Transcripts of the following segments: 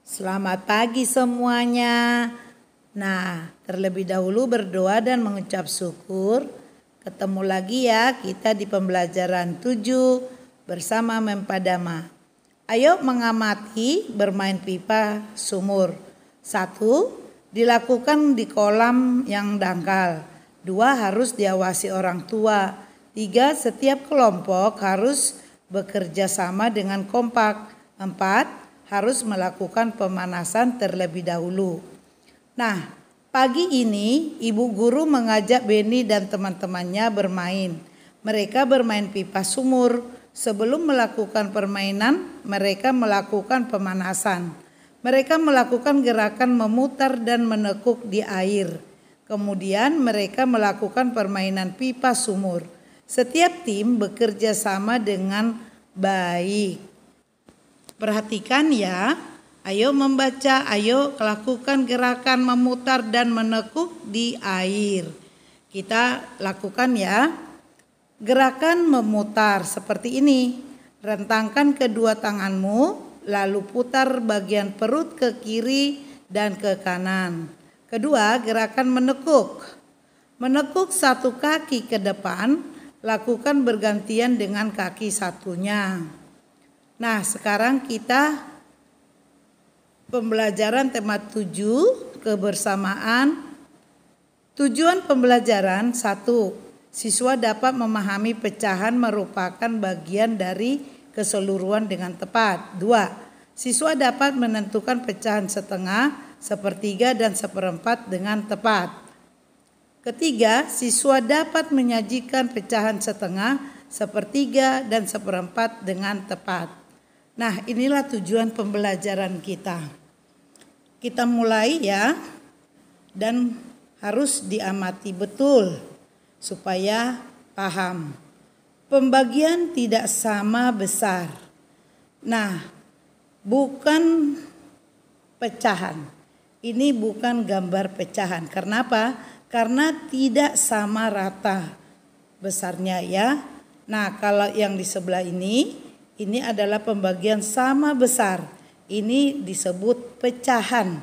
Selamat pagi semuanya. Nah, terlebih dahulu berdoa dan mengucap syukur. Ketemu lagi ya kita di pembelajaran 7 bersama Mempadama. Ayo mengamati bermain pipa sumur. 1. Dilakukan di kolam yang dangkal. 2. Harus diawasi orang tua. 3. Setiap kelompok harus bekerja sama dengan kompak. 4. Harus melakukan pemanasan terlebih dahulu. Nah, pagi ini ibu guru mengajak Beni dan teman-temannya bermain. Mereka bermain pipa sumur. Sebelum melakukan permainan, mereka melakukan pemanasan. Mereka melakukan gerakan memutar dan menekuk di air. Kemudian mereka melakukan permainan pipa sumur. Setiap tim bekerja sama dengan baik. Perhatikan ya, ayo membaca, ayo lakukan gerakan memutar dan menekuk di air. Kita lakukan ya. Gerakan memutar seperti ini. Rentangkan kedua tanganmu, lalu putar bagian perut ke kiri dan ke kanan. Kedua, gerakan menekuk. Menekuk satu kaki ke depan, lakukan bergantian dengan kaki satunya. Nah, sekarang kita pembelajaran tema 7 kebersamaan. Tujuan pembelajaran 1. Siswa dapat memahami pecahan merupakan bagian dari keseluruhan dengan tepat. 2. Siswa dapat menentukan pecahan setengah, sepertiga dan seperempat dengan tepat. Ketiga, siswa dapat menyajikan pecahan setengah, sepertiga dan seperempat dengan tepat. Nah, inilah tujuan pembelajaran kita. Kita mulai ya, dan harus diamati betul supaya paham. Pembagian tidak sama besar. Nah, bukan pecahan. Ini bukan gambar pecahan. Kenapa? Karena tidak sama rata besarnya ya. Nah, kalau yang di sebelah ini adalah pembagian sama besar. Ini disebut pecahan.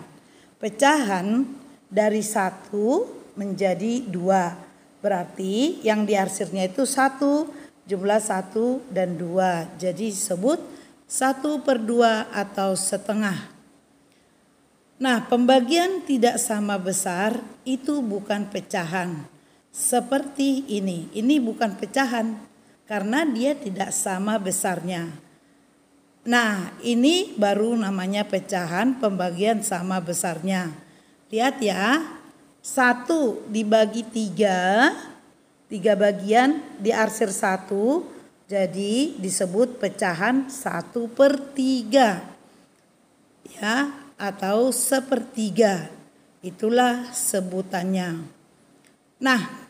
Pecahan dari 1 menjadi 2. Berarti yang diarsirnya itu 1, jumlah 1 dan 2. Jadi disebut 1/2 atau setengah. Nah, pembagian tidak sama besar itu bukan pecahan. Seperti ini. Ini bukan pecahan. Karena dia tidak sama besarnya. Nah, ini baru namanya pecahan pembagian sama besarnya. Lihat ya, 1 dibagi 3, 3 bagian diarsir 1, jadi disebut pecahan 1/3. Ya, atau sepertiga. Itulah sebutannya. Nah,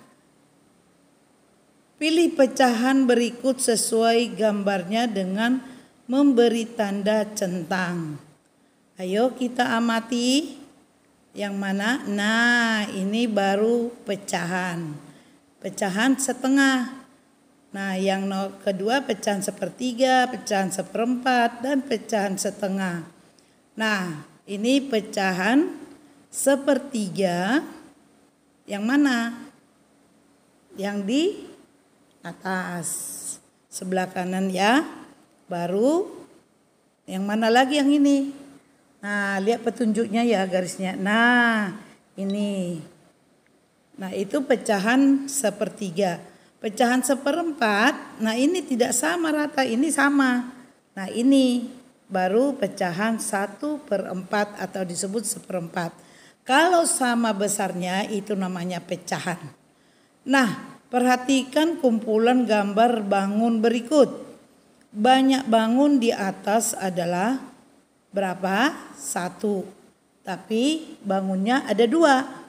pilih pecahan berikut sesuai gambarnya dengan memberi tanda centang. Ayo kita amati yang mana. Nah, ini baru pecahan. Pecahan setengah. Nah, yang kedua pecahan sepertiga, pecahan seperempat, dan pecahan setengah. Nah, ini pecahan sepertiga. Yang mana? Yang di atas sebelah kanan ya. Baru yang mana lagi yang ini? Nah, lihat petunjuknya ya, garisnya. Nah, ini. Nah, itu pecahan sepertiga. Pecahan seperempat, nah ini tidak sama rata, ini sama. Nah, ini baru pecahan 1/4 atau disebut seperempat. Kalau sama besarnya itu namanya pecahan. Nah, perhatikan kumpulan gambar bangun berikut. Banyak bangun di atas adalah berapa? 1. Tapi bangunnya ada 2.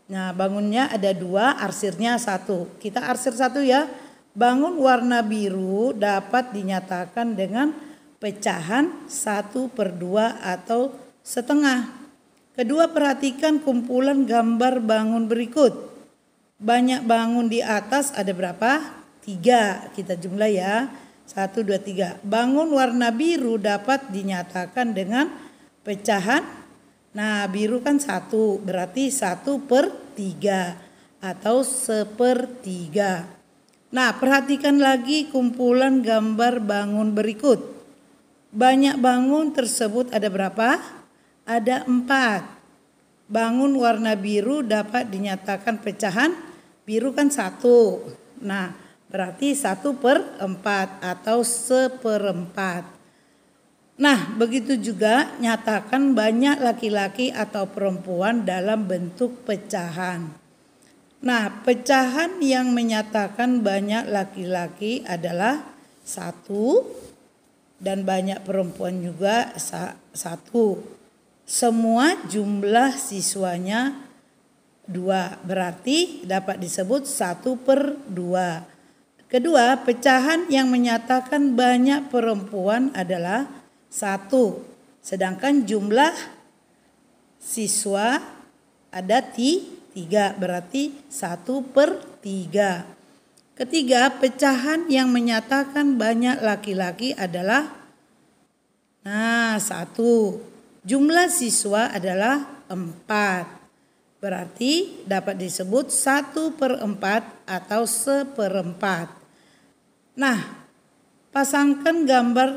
Nah, bangunnya ada 2, arsirnya 1. Kita arsir 1 ya. Bangun warna biru dapat dinyatakan dengan pecahan 1/2 atau setengah. Kedua, perhatikan kumpulan gambar bangun berikut. Banyak bangun di atas ada berapa? 3. Kita jumlah ya. 1, 2, 3. Bangun warna biru dapat dinyatakan dengan pecahan. Nah, biru kan 1, berarti 1/3 atau 1/3. Nah, perhatikan lagi kumpulan gambar bangun berikut. Banyak bangun tersebut ada berapa? Ada 4. Bangun warna biru dapat dinyatakan pecahan. Biru kan 1. Nah, berarti 1/4 atau 1/4. Nah, begitu juga nyatakan banyak laki-laki atau perempuan dalam bentuk pecahan. Nah, pecahan yang menyatakan banyak laki-laki adalah 1 dan banyak perempuan juga 1. Semua jumlah siswanya 2, berarti dapat disebut 1/2. Kedua, pecahan yang menyatakan banyak perempuan adalah 1, sedangkan jumlah siswa ada 3, berarti 1/3. Ketiga, pecahan yang menyatakan banyak laki-laki adalah 1. Jumlah siswa adalah 4. Berarti dapat disebut 1/4 atau 1/4. Nah, pasangkan gambar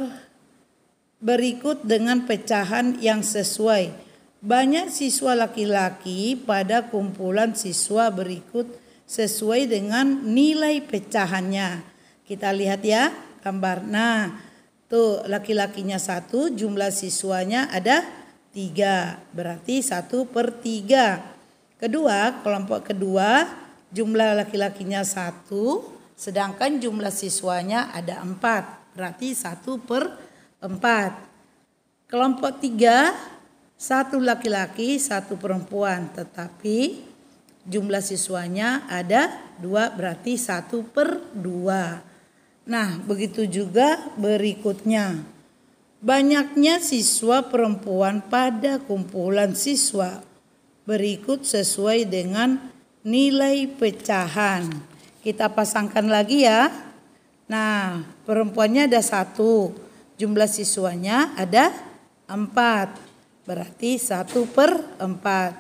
berikut dengan pecahan yang sesuai. Banyak siswa laki-laki pada kumpulan siswa berikut sesuai dengan nilai pecahannya. Kita lihat ya gambar. Nah, tuh laki-lakinya 1, jumlah siswanya ada 3, berarti 1/3. Kedua, kelompok kedua jumlah laki-lakinya 1, sedangkan jumlah siswanya ada 4, berarti 1/4. Kelompok 3, 1 laki-laki 1 perempuan, tetapi jumlah siswanya ada 2, berarti 1/2. Nah, begitu juga berikutnya. Banyaknya siswa perempuan pada kumpulan siswa berikut sesuai dengan nilai pecahan. Kita pasangkan lagi ya. Nah, perempuannya ada 1, jumlah siswanya ada 4, berarti 1/4.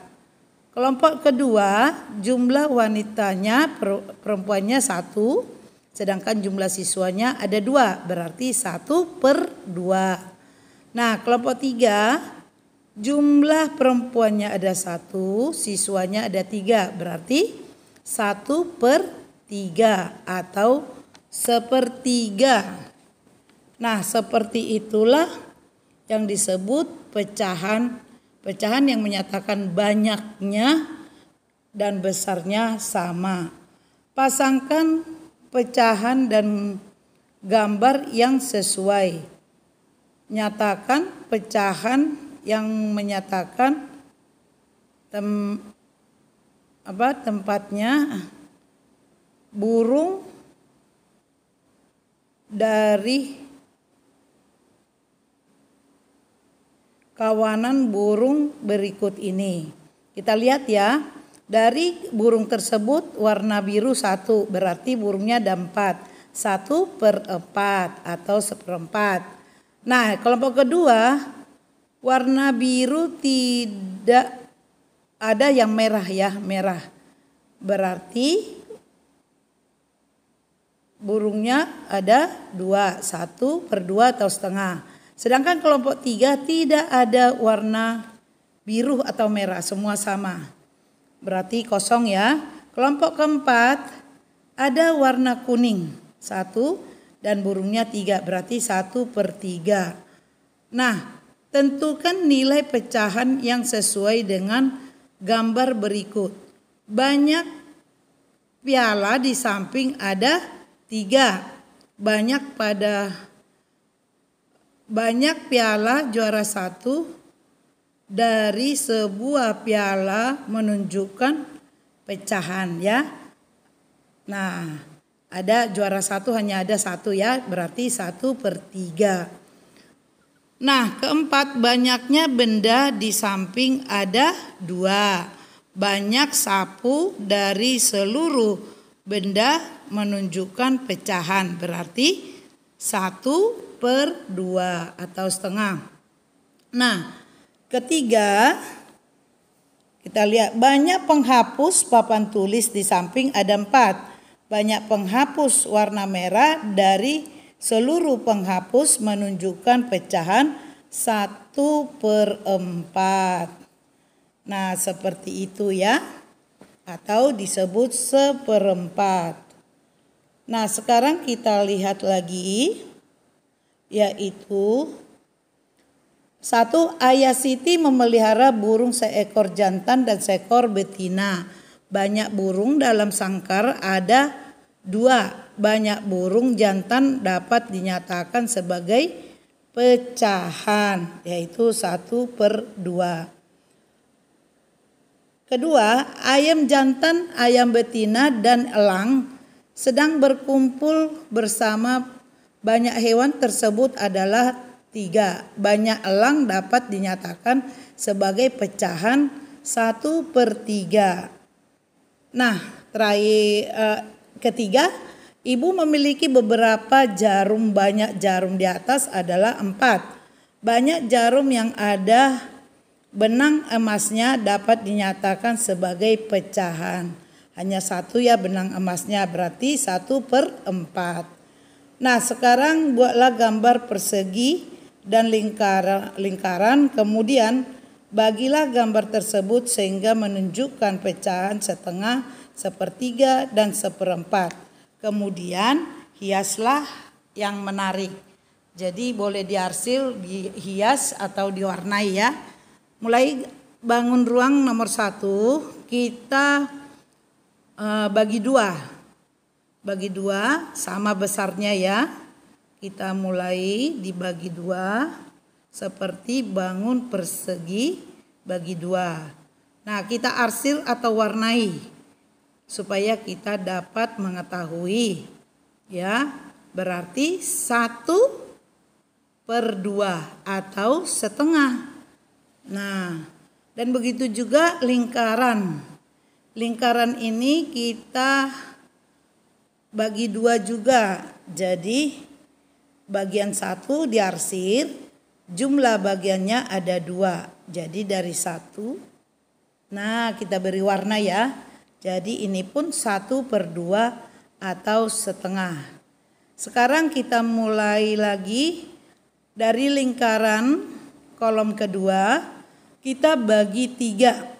Kelompok kedua, jumlah wanitanya perempuannya 1, sedangkan jumlah siswanya ada 2, berarti 1/2. Nah, kelompok 3, jumlah perempuannya ada 1, siswanya ada 3, berarti 1/3 atau 1/3. Nah, seperti itulah yang disebut pecahan. Pecahan yang menyatakan banyaknya dan besarnya sama. Pasangkan pecahan dan gambar yang sesuai. Nyatakan pecahan yang menyatakan tempatnya burung dari kawanan burung berikut ini. Kita lihat ya. Dari burung tersebut warna biru 1, berarti burungnya ada 4. 1/4 atau 1/4. Nah, kelompok kedua warna biru tidak ada yang merah ya, merah. Berarti burungnya ada 2, 1/2 atau setengah. Sedangkan kelompok 3 tidak ada warna biru atau merah, semua sama. Berarti kosong ya. Kelompok keempat ada warna kuning 1 dan burungnya 3, berarti 1/3. Nah, tentukan nilai pecahan yang sesuai dengan gambar berikut. Banyak piala di samping ada 3. Banyak piala juara 1 dari sebuah piala menunjukkan pecahan ya. Nah, ada juara 1 hanya ada 1 ya, berarti 1/3. Nah, keempat, banyaknya benda di samping ada 2. Banyak sapu dari seluruh benda menunjukkan pecahan, berarti 1/2 atau setengah. Nah, Ketiga, kita lihat banyak penghapus papan tulis di samping ada 4. Banyak penghapus warna merah dari seluruh penghapus menunjukkan pecahan 1/4. Nah, seperti itu ya. Atau disebut 1/4. Nah, sekarang kita lihat lagi, yaitu 1. Ayah Siti memelihara burung seekor jantan dan seekor betina. Banyak burung dalam sangkar ada 2. Banyak burung jantan dapat dinyatakan sebagai pecahan, yaitu 1/2. Kedua, ayam jantan, ayam betina, dan elang sedang berkumpul bersama. Banyak hewan tersebut adalah 3. Banyak elang dapat dinyatakan sebagai pecahan 1/3. Nah, ketiga, ibu memiliki beberapa jarum. Banyak jarum di atas adalah 4. Banyak jarum yang ada benang emasnya dapat dinyatakan sebagai pecahan. Hanya 1 ya benang emasnya, berarti 1/4. Nah, sekarang buatlah gambar persegi dan lingkaran, kemudian bagilah gambar tersebut sehingga menunjukkan pecahan setengah, 1/3, dan 1/4. Kemudian hiaslah yang menarik. Jadi boleh diarsir, dihias atau diwarnai ya. Mulai bangun ruang nomor 1, kita bagi 2. Bagi 2 sama besarnya ya. Kita mulai dibagi 2 seperti bangun persegi bagi 2. Nah, kita arsir atau warnai supaya kita dapat mengetahui ya. Berarti 1/2 atau setengah. Nah, dan begitu juga lingkaran. Lingkaran ini kita bagi 2 juga. Jadi bagian 1 diarsir, jumlah bagiannya ada 2. Jadi dari 1. Nah, kita beri warna ya. Jadi ini pun 1/2 atau setengah. Sekarang kita mulai lagi dari lingkaran kolom kedua. Kita bagi 3.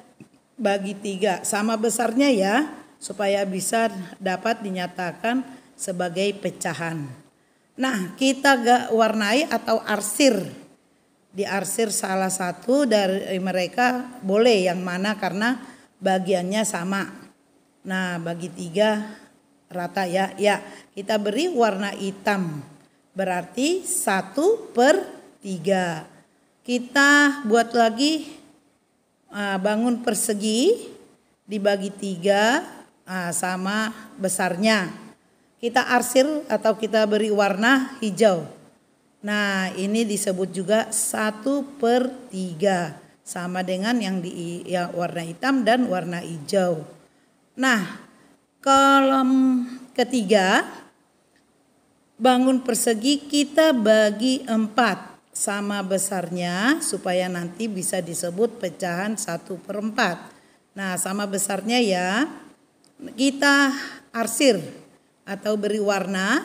Bagi 3 sama besarnya ya, supaya bisa dapat dinyatakan sebagai pecahan. Nah, kita warnai atau arsir. Diarsir salah satu dari mereka boleh, yang mana karena bagiannya sama. Nah, bagi 3 rata ya. Ya, kita beri warna hitam. Berarti 1/3. Kita buat lagi bangun persegi dibagi 3 sama besarnya. Kita arsir atau kita beri warna hijau. Nah, ini disebut juga 1/3 sama dengan yang warna hitam dan warna hijau. Nah, kolom ketiga bangun persegi kita bagi 4 sama besarnya supaya nanti bisa disebut pecahan 1/4. Nah, sama besarnya ya. Kita arsir atau beri warna.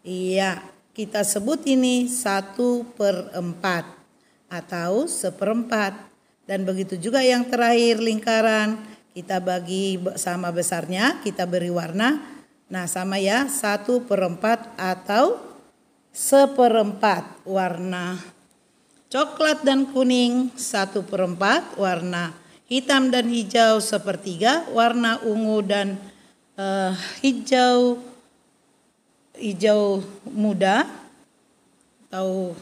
Iya, kita sebut ini 1/4 atau 1/4. Dan begitu juga yang terakhir lingkaran. Kita bagi sama besarnya, kita beri warna. Nah, sama ya, 1/4 atau 1/4. Warna coklat dan kuning 1/4, warna hitam dan hijau 1/3, warna ungu dan hijau muda atau